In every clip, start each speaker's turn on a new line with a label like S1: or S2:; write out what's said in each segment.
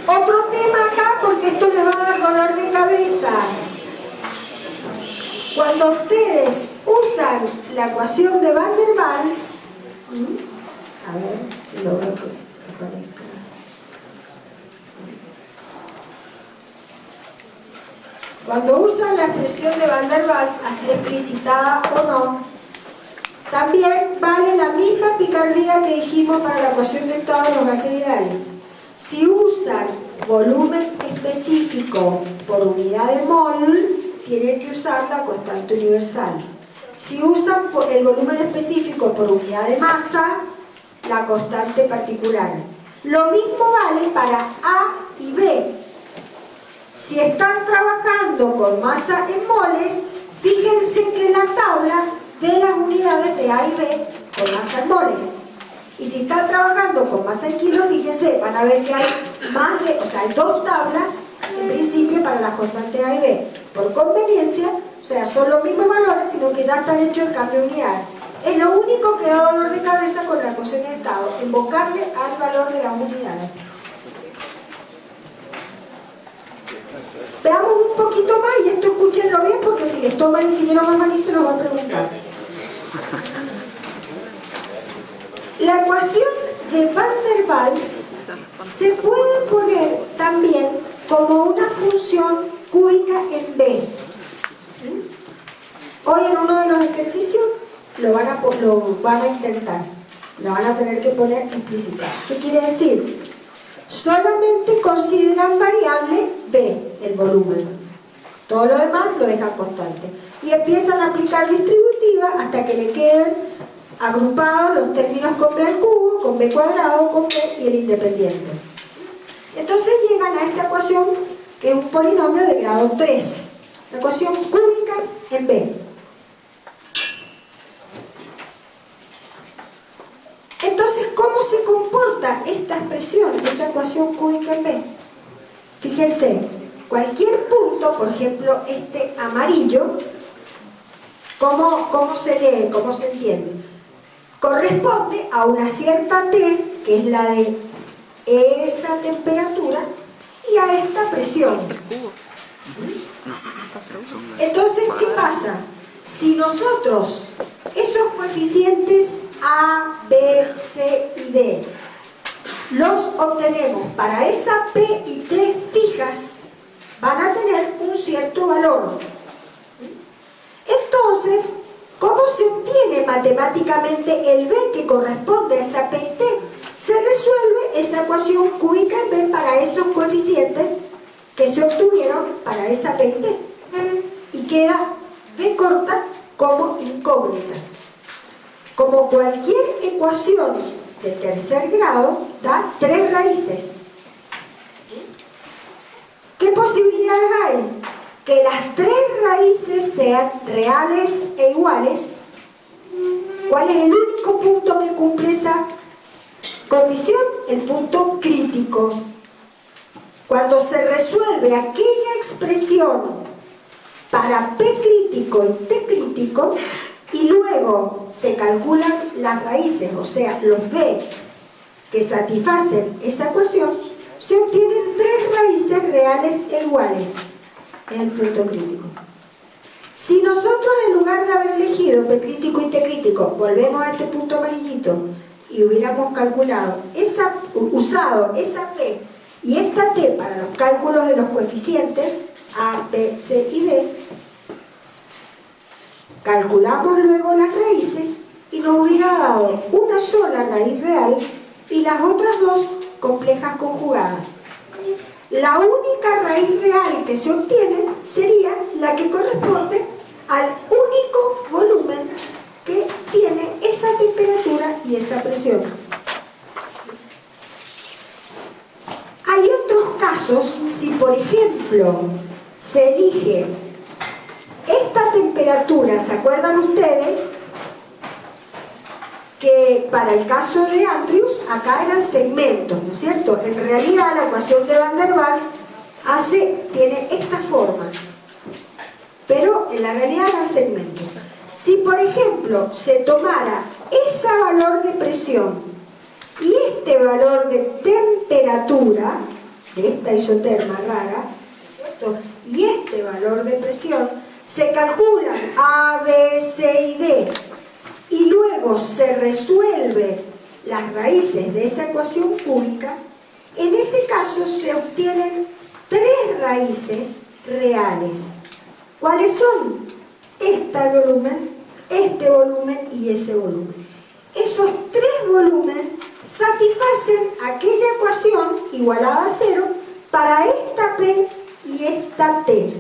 S1: Otro tema acá, porque esto les va a dar dolor de cabeza. Cuando ustedes usan la ecuación de Van der Waals, a ver si lo veo que aparezca. Cuando usan la expresión de Van der Waals, así explicitada o no, también vale la misma picardía que dijimos para la ecuación de estado de los gases ideales. Si usan volumen específico por unidad de mol, tienen que usar la constante universal. Si usan el volumen específico por unidad de masa, la constante particular. Lo mismo vale para A y B. Si están trabajando con masa en moles, fíjense que la tabla de las unidades de A y B con masa en moles. Y si están trabajando con masa en kilos, fíjense, van a ver que hay más de, hay dos tablas en principio para las constantes A y B. Por conveniencia, o sea, son los mismos valores, sino que ya están hechos el cambio de unidad. Es lo único que da dolor de cabeza con la ecuación de estado, invocarle al valor de las unidades. Veamos un poquito más, y esto escúchenlo bien, porque si les toma el ingeniero Mamani se lo va a preguntar. La ecuación de Van der Waals se puede poner también como una función cúbica en B. Hoy en uno de los ejercicios lo van a intentar, lo van a tener que poner explícita. ¿Qué quiere decir? Solamente consideran variable B, el volumen. Todo lo demás lo dejan constante. Y empiezan a aplicar distributiva hasta que le queden agrupados los términos con B al cubo, con B cuadrado, con B y el independiente. Entonces llegan a esta ecuación que es un polinomio de grado 3. La ecuación cúbica en B. Entonces, ¿cómo se comporta esta expresión, esa ecuación cúbica en B? Fíjense, cualquier punto, por ejemplo, este amarillo, ¿cómo se lee? ¿Cómo se entiende? Corresponde a una cierta T, que es la de esa temperatura, y a esta presión. Entonces, ¿qué pasa? Si nosotros esos coeficientes A, B, C y D los obtenemos para esa P y T fijas, van a tener un cierto valor. Entonces, ¿cómo se obtiene matemáticamente el B que corresponde a esa P y T? Se resuelve esa ecuación cúbica en B para esos coeficientes que se obtuvieron para esa P y T. Y queda B corta como incógnita. Como cualquier ecuación de tercer grado, da 3 raíces. ¿Qué posibilidades hay? Que las 3 raíces sean reales e iguales. ¿Cuál es el único punto que cumple esa condición? El punto crítico. Cuando se resuelve aquella expresión para P crítico y T crítico, y luego se calculan las raíces, o sea, los B que satisfacen esa ecuación, se obtienen 3 raíces reales e iguales en el punto crítico. Si nosotros, en lugar de haber elegido P crítico y T crítico, volvemos a este punto amarillito y hubiéramos usado esa P y esta T para los cálculos de los coeficientes A, B, C y D, calculamos luego las raíces y nos hubiera dado una sola raíz real y las otras 2 complejas conjugadas. La única raíz real que se obtiene sería la que corresponde al único volumen que tiene esa temperatura y esa presión. Hay otros casos, si por ejemplo se elige esta temperatura, ¿se acuerdan ustedes? Que para el caso de Andrews, acá eran segmentos, ¿no es cierto? En realidad la ecuación de Van der Waals tiene esta forma, pero en la realidad eran segmentos. Si por ejemplo se tomara ese valor de presión y este valor de temperatura, de esta isoterma rara, ¿cierto? Y este valor de presión, se calculan A, B, C y D, y luego se resuelven las raíces de esa ecuación cúbica. En ese caso se obtienen tres raíces reales. ¿Cuáles son? Este volumen y ese volumen. Esos tres volúmenes satisfacen aquella ecuación igualada a cero para esta P y esta T.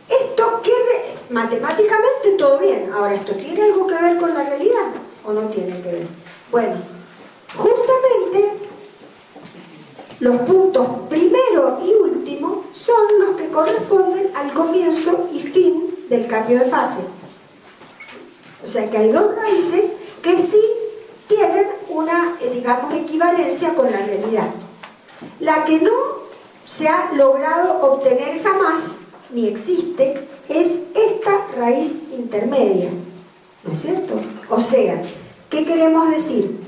S1: Esto matemáticamente todo bien. Ahora, ¿esto tiene algo que ver con la realidad o no tiene que ver? Bueno, justamente los puntos primero y último son los que corresponden al comienzo y fin del cambio de fase. O sea que hay dos raíces que sí tienen una, digamos, equivalencia con la realidad. La que no se ha logrado obtener jamás, ni existe, es esta raíz intermedia. ¿No es cierto? O sea, ¿qué queremos decir?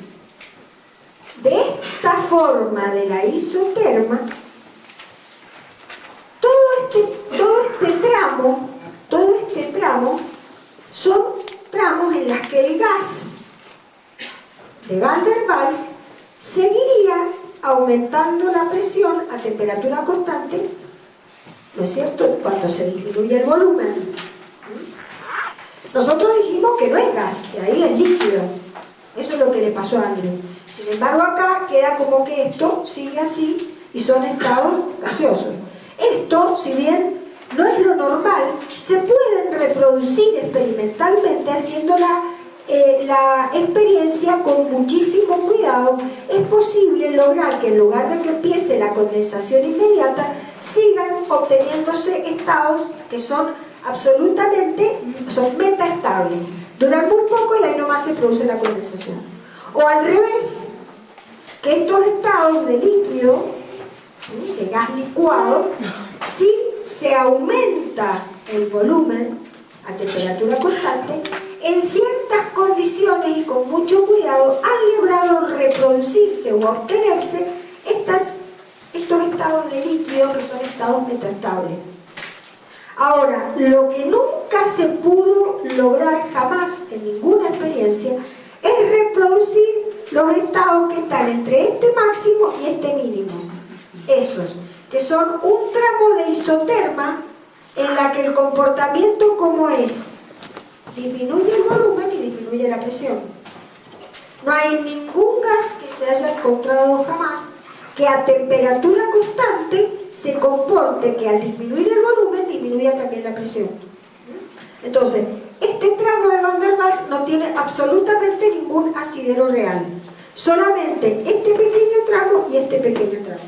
S1: De esta forma de la isoterma, todo este tramo son tramos en los que el gas de Van der Waals seguiría aumentando la presión a temperatura constante, ¿no es cierto?, cuando se disminuye el volumen. Nosotros dijimos que no es gas, que ahí es líquido. Eso es lo que le pasó a Andrés. Sin embargo, acá queda como que esto sigue así y son estados gaseosos. Esto, si bien no es lo normal, se pueden reproducir experimentalmente haciendo la experiencia con muchísimo cuidado. Es posible lograr que en lugar de que empiece la condensación inmediata, sigan obteniéndose estados que son metaestables. Duran muy poco y ahí nomás se produce la condensación. O al revés, que estos estados de líquido, de gas licuado, si se aumenta el volumen a temperatura constante, en ciertas condiciones y con mucho cuidado han logrado reproducirse o obtenerse estos estados de líquido que son estados metaestables. Ahora, lo que nunca se pudo lograr jamás en ninguna experiencia es reproducir los estados que están entre este máximo y este mínimo. Esos, que son un tramo de isoterma en la que el comportamiento como es, disminuye el volumen y disminuye la presión. No hay ningún gas que se haya encontrado jamás que a temperatura constante se comporte que al disminuir el volumen disminuya también la presión. Entonces, este tramo de Van der Waals no tiene absolutamente ningún asidero real, solamente este pequeño tramo y este pequeño tramo.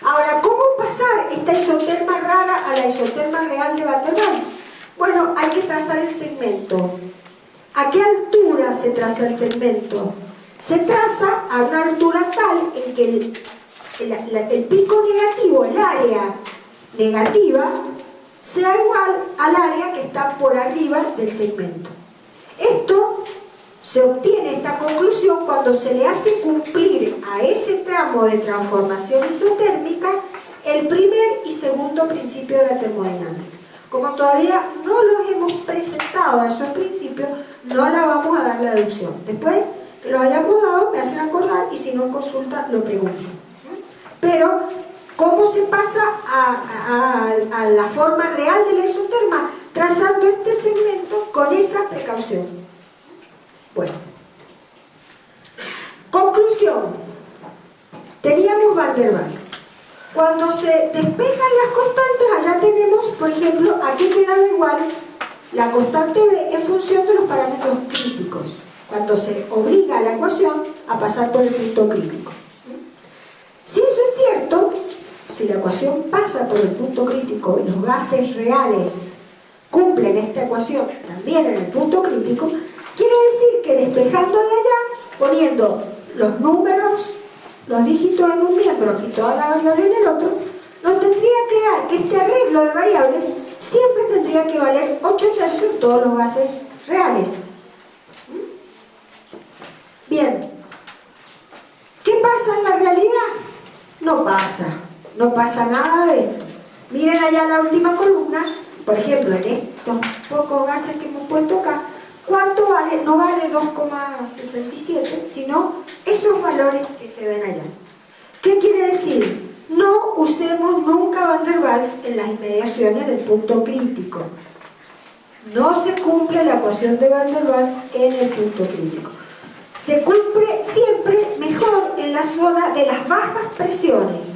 S1: Ahora, ¿cómo pasar esta isoterma rara a la isoterma real de Van der Waals? Bueno, hay que trazar el segmento. ¿A qué altura se traza el segmento? Se traza a una altura tal en que el pico negativo, el área negativa, sea igual al área que está por arriba del segmento. Esto se obtiene, esta conclusión, cuando se le hace cumplir a ese tramo de transformación isotérmica el primer y segundo principio de la termodinámica. Como todavía no los hemos presentado a esos principios, no la vamos a dar la deducción. Después que los hayamos dado, me hacen acordar y si no en consulta lo pregunto. Pero, ¿cómo se pasa a la forma real de la isoterma? Trazando este segmento con esa precaución. Bueno. Conclusión. Teníamos Van der Waals. Cuando se despejan las constantes, allá tenemos, por ejemplo, aquí queda igual la constante B en función de los parámetros críticos, cuando se obliga a la ecuación a pasar por el punto crítico. Si eso es cierto, si la ecuación pasa por el punto crítico y los gases reales cumplen esta ecuación también en el punto crítico, quiere decir que despejando de allá, poniendo los números, los dígitos en un miembro y toda la variable en el otro, nos tendría que dar que este arreglo de variables siempre tendría que valer 8/3 en todos los gases reales. Bien, ¿qué pasa en la realidad? No no pasa nada de esto. Miren allá la última columna, por ejemplo, en estos pocos gases que hemos puesto acá, ¿cuánto vale? No vale 2,67, sino esos valores que se ven allá. ¿Qué quiere decir? No usemos nunca Van der Waals en las inmediaciones del punto crítico. No se cumple la ecuación de Van der Waals en el punto crítico. Se cumple siempre mejor en la zona de las bajas presiones,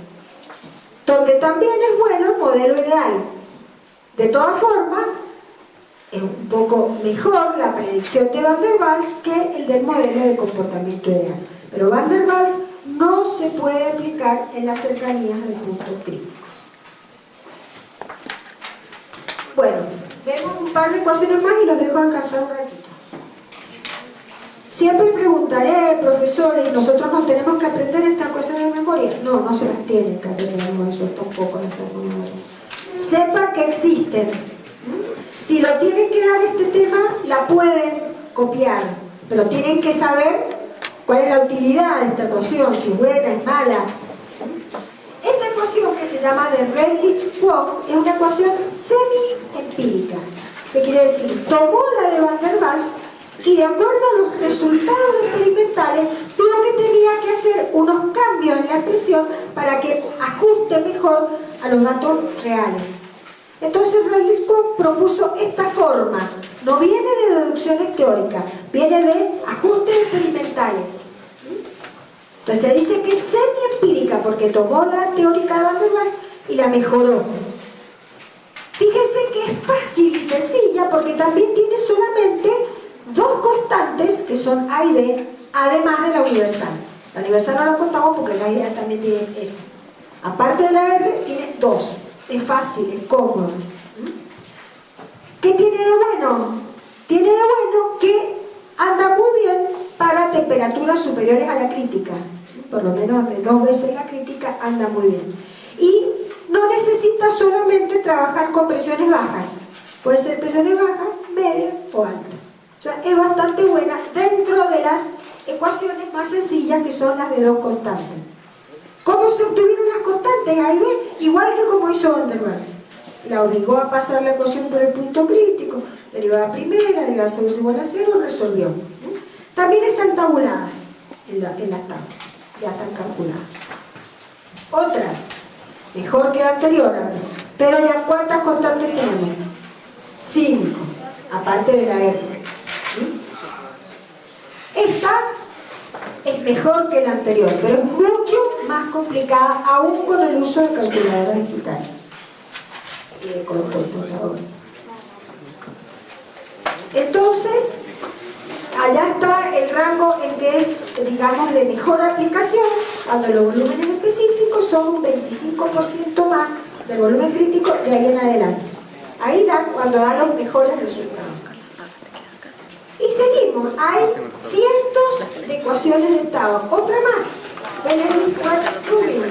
S1: donde también es bueno el modelo ideal. De todas formas, es un poco mejor la predicción de Van der Waals que el del modelo de comportamiento ideal. Pero Van der Waals no se puede aplicar en las cercanías del punto crítico. Bueno, vemos un par de ecuaciones más y los dejo descansar un ratito. Siempre preguntaré, profesores, ¿nosotros nos tenemos que aprender estas ecuaciones de memoria? No, no se las tienen que aprender, eso tampoco las hacemos. Sepan que existen. Si lo tienen que dar este tema, la pueden copiar, pero tienen que saber cuál es la utilidad de esta ecuación, si es buena, es mala. Esta ecuación, que se llama de Rayleigh-Kwong, es una ecuación semi-empírica. ¿Qué quiere decir? Tomó la de Van der Waals y, de acuerdo a los resultados experimentales, vio que tenía que hacer unos cambios en la expresión para que ajuste mejor a los datos reales. Entonces Rayleigh-Kwong propuso esta forma. No viene de deducciones teóricas, viene de ajustes experimentales. Entonces se dice que es semi-empírica porque tomó la teórica de Van der Waals y la mejoró. Fíjese que es fácil y sencilla porque también tiene solamente dos constantes que son A y B, además de la universal. La universal no la contamos porque la idea también tiene esa. Aparte de la R, tiene dos. Es fácil, es cómodo. ¿Qué tiene de bueno? Tiene de bueno que anda muy bien para temperaturas superiores a la crítica. Por lo menos de 2 veces la crítica anda muy bien. Y no necesita solamente trabajar con presiones bajas. Puede ser presiones bajas, medias o altas. O sea, es bastante buena dentro de las ecuaciones más sencillas, que son las de dos constantes. ¿Cómo se obtuvieron las constantes A y B? Igual que como hizo Van der Waals. La obligó a pasar la ecuación por el punto crítico, derivada primera, derivada segunda igual a 0, resolvió. También están tabuladas en la tabla, ya están calculadas. Otra, mejor que la anterior, pero ya ¿cuántas constantes tenemos? 5, aparte de la R. Esta es mejor que la anterior, pero es mucho más complicada, aún con el uso de calculadoras digitales y con los computadores. Entonces, allá está el rango en que es, digamos, de mejor aplicación, cuando los volúmenes específicos son un 25% más del volumen crítico de ahí en adelante. Ahí dan cuando dan los mejores resultados. Y seguimos, hay cientos de ecuaciones de estado. Otra más, Benedict Rubin.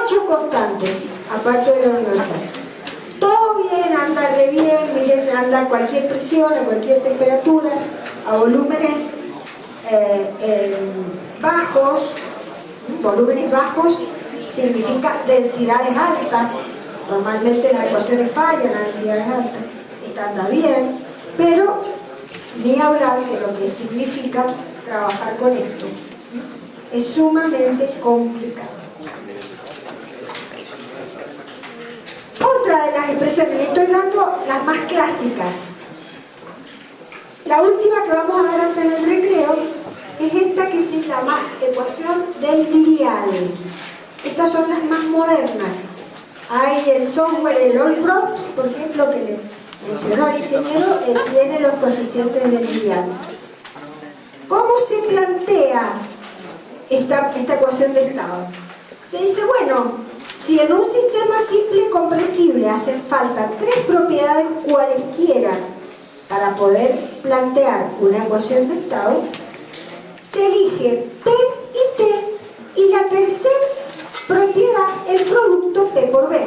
S1: 8 constantes, aparte de la universal. Todo bien, anda re bien, miren, anda a cualquier presión, a cualquier temperatura, a volúmenes bajos. Volúmenes bajos significa densidades altas. Normalmente las ecuaciones fallan a densidades altas. Esta anda bien, pero ni hablar de lo que significa trabajar con esto. Es sumamente complicado. Otra de las expresiones, estoy dando las más clásicas. La última que vamos a ver antes del recreo es esta que se llama ecuación del Virial. Estas son las más modernas. Hay el software, el All-Props, por ejemplo, que le mencionó el ingeniero, tiene los coeficientes del Virial. ¿Cómo se plantea esta ecuación de estado? Se dice, bueno, si en un sistema simple compresible hacen falta 3 propiedades cualesquiera para poder plantear una ecuación de estado, se elige P y T y la tercera propiedad, el producto P por B.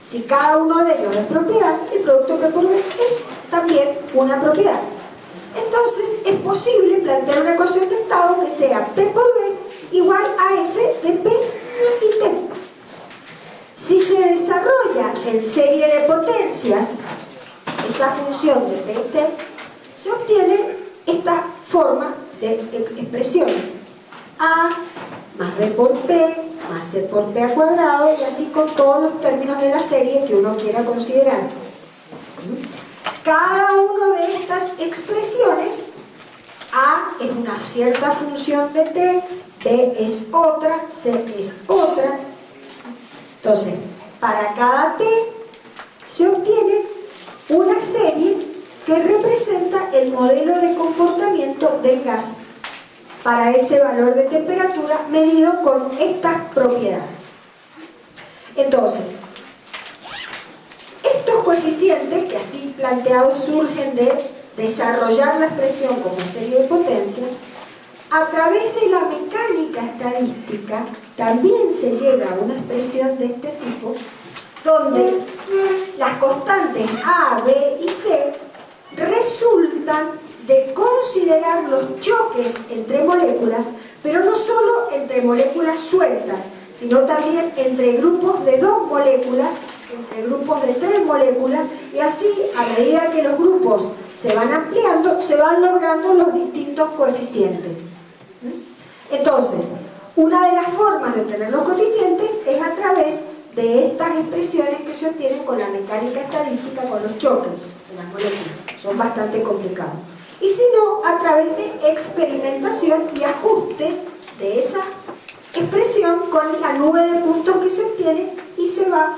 S1: Si cada uno de ellos es propiedad, el producto P por B es también una propiedad. Entonces es posible plantear una ecuación de estado que sea P por B igual a F de P en serie de potencias, esa función de P y T, se obtiene esta forma de expresión: A más B por P más C por P al cuadrado, y así con todos los términos de la serie que uno quiera considerar. Cada una de estas expresiones, A es una cierta función de T, B es otra, C es otra. Entonces, para cada T se obtiene una serie que representa el modelo de comportamiento del gas para ese valor de temperatura medido con estas propiedades. Entonces, estos coeficientes que así planteados surgen de desarrollar la expresión como serie de potencias, a través de la mecánica estadística también se llega a una expresión de este tipo, donde las constantes A, B y C resultan de considerar los choques entre moléculas, pero no solo entre moléculas sueltas, sino también entre grupos de 2 moléculas, entre grupos de 3 moléculas, y así, a medida que los grupos se van ampliando, se van logrando los distintos coeficientes. Entonces, una de las formas de obtener los coeficientes es a través de estas expresiones que se obtienen con la mecánica estadística, con los choques de las moléculas. Son bastante complicados. Y si no, a través de experimentación y ajuste de esa expresión con la nube de puntos que se obtiene, y se va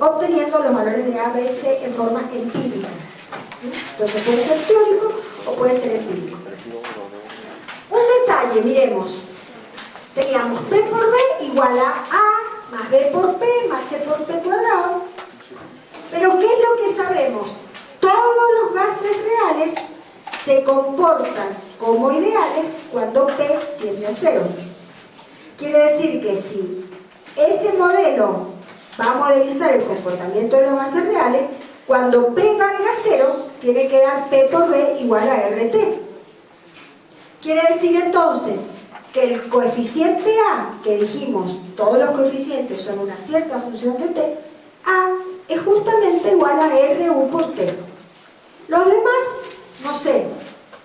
S1: obteniendo los valores de A, B, C en forma empírica. Entonces puede ser teórico o puede ser empírico. Un detalle, miremos. Teníamos P por B igual a A más B por P más C por P cuadrado. Pero ¿qué es lo que sabemos? Todos los gases reales se comportan como ideales cuando P tiende a 0. Quiere decir que si ese modelo va a modelizar el comportamiento de los gases reales, cuando P valga 0, tiene que dar P por B igual a RT. Quiere decir entonces que el coeficiente A, que dijimos, todos los coeficientes son una cierta función de T, A es justamente igual a RU por T. Los demás, no sé,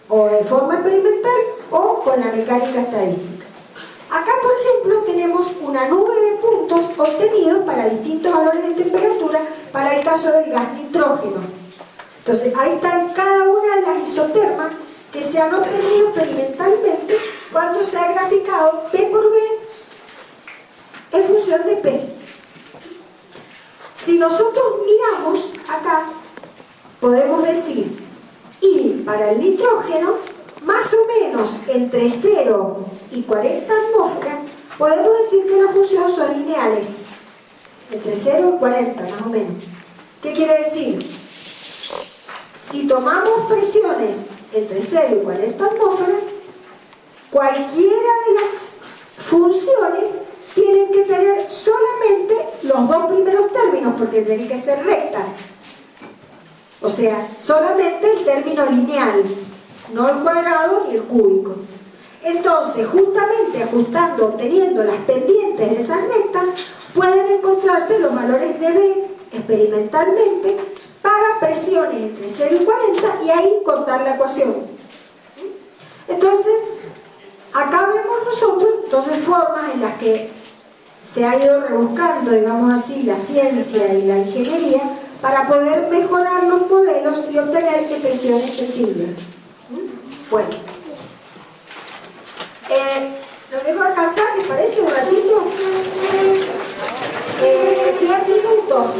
S1: o de forma experimental o con la mecánica estadística. Acá, por ejemplo, tenemos una nube de puntos obtenidos para distintos valores de temperatura para el caso del gas nitrógeno. Entonces, ahí están cada una de las isotermas que se han obtenido experimentalmente cuando se ha graficado P por B en función de P. Si nosotros miramos acá, podemos decir, y para el nitrógeno, más o menos entre 0 y 40 atmósferas, podemos decir que las funciones son lineales. Entre 0 y 40, más o menos. ¿Qué quiere decir? Si tomamos presiones entre 0 y 40 atmósferas, cualquiera de las funciones tienen que tener solamente los 2 primeros términos, porque tienen que ser rectas. O sea, solamente el término lineal, no el cuadrado ni el cúbico. Entonces, justamente ajustando, obteniendo las pendientes de esas rectas, pueden encontrarse los valores de B experimentalmente para presiones entre 0 y 40, y ahí cortar la ecuación. Entonces, acá vemos nosotros entonces formas en las que se ha ido rebuscando, digamos así, la ciencia y la ingeniería para poder mejorar los modelos y obtener expresiones sensibles. Bueno, los dejo descansar, ¿les parece? Un ratito. 10 minutos.